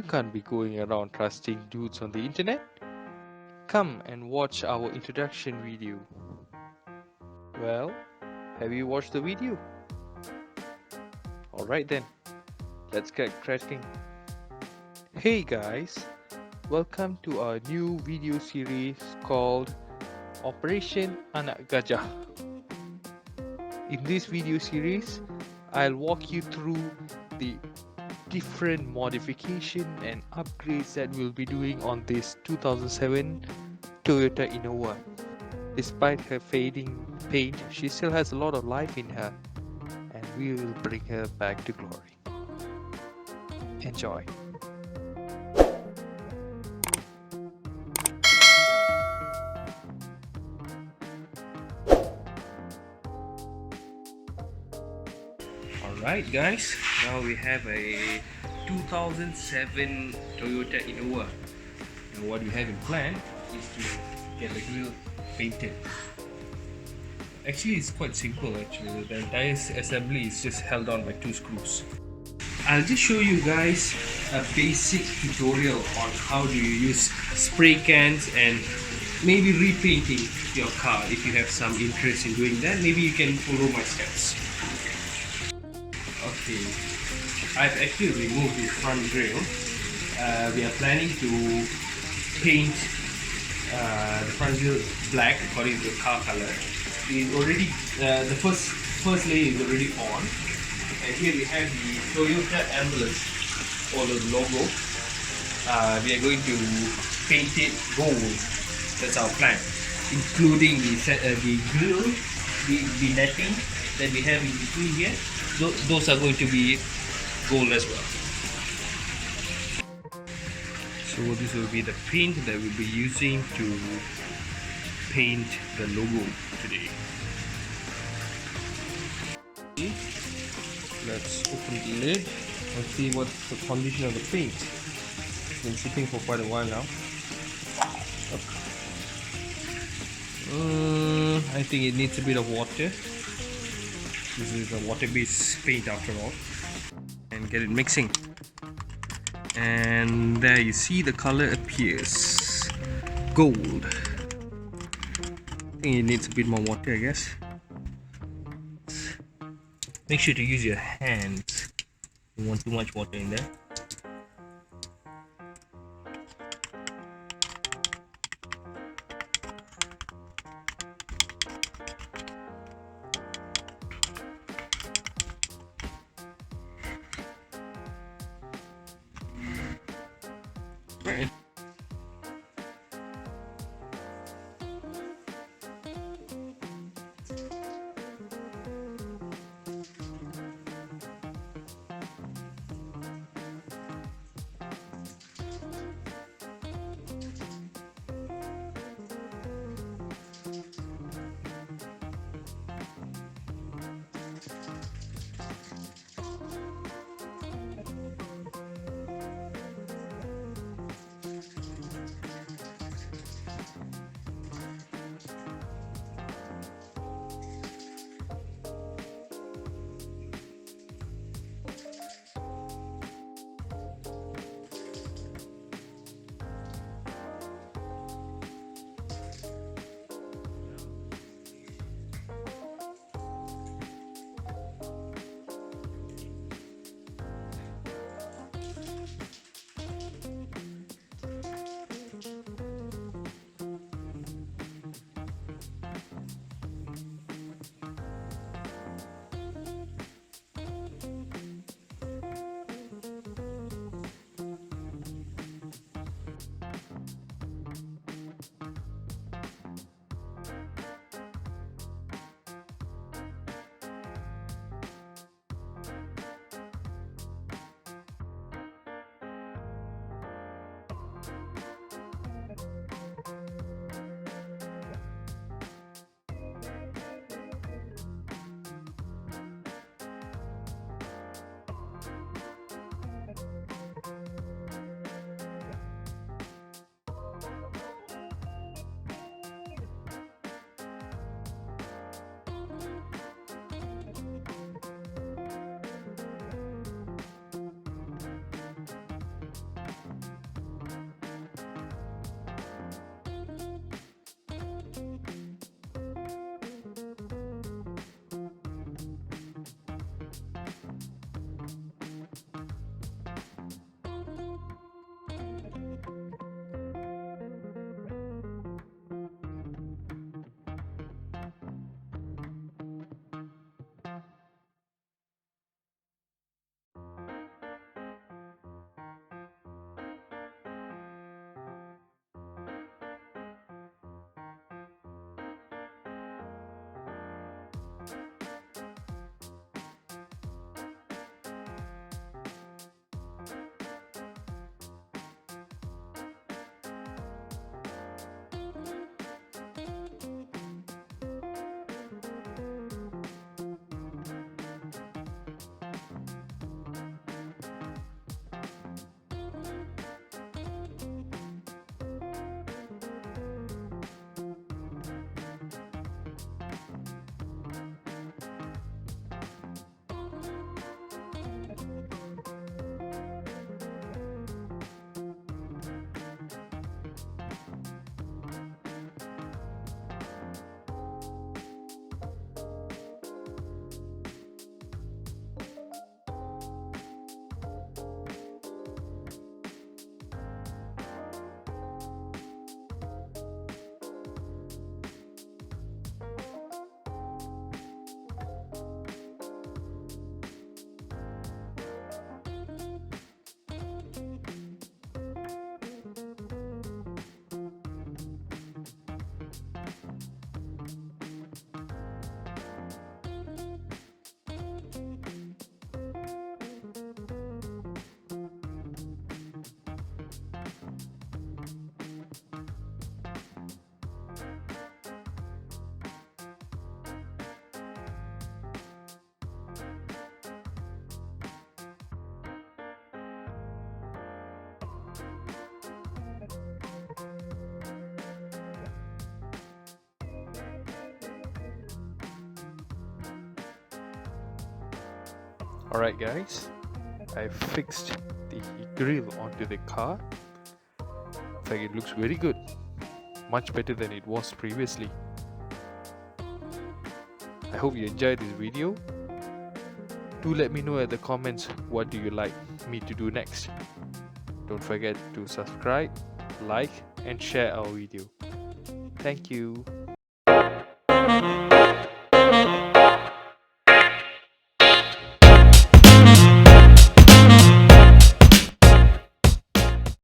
can't be going around trusting dudes on the internet. Come and watch our introduction video. Well, have you watched the video? Alright then, let's get cracking. Hey guys, welcome to our new video series called Operation Anak Gajah. In this video series, I'll walk you through the different modification and upgrades that we'll be doing on this 2007 Toyota Innova. Despite her fading paint, she still has a lot of life in her, and we will bring her back to glory. Enjoy. Alright guys, now we have a 2007 Toyota Innova. And what we have in plan is to get the grille painted. Actually, it's quite simple actually. The entire assembly is just held on by 2 screws. I'll just show you guys a basic tutorial on how do you use spray cans and maybe repainting your car. If you have some interest in doing that, maybe you can follow my steps. Okay, I've actually removed the front grille. We are planning to paint the front grille black according to the car color. It's already the first layer is already on, and here we have the Toyota emblem or the logo. We are going to paint it gold. That's our plan, including the grille, the netting that we have in between here. Those are going to be gold as well. So this will be the paint that we'll be using to paint the logo today. Let's open the lid and see what's the condition of the paint. It's been sitting for quite a while now. I think it needs a bit of water. This is a water-based paint after all. And get it mixing. And there you see the color appears gold. I think it needs a bit more water, I guess. Make sure to use your hands. You don't want too much water in there. Right. Alright guys, I fixed the grill onto the car. In fact, it looks very good, much better than it was previously. I hope you enjoyed this video. Do let me know in the comments what do you like me to do next. Don't forget to subscribe, like and share our video. Thank you.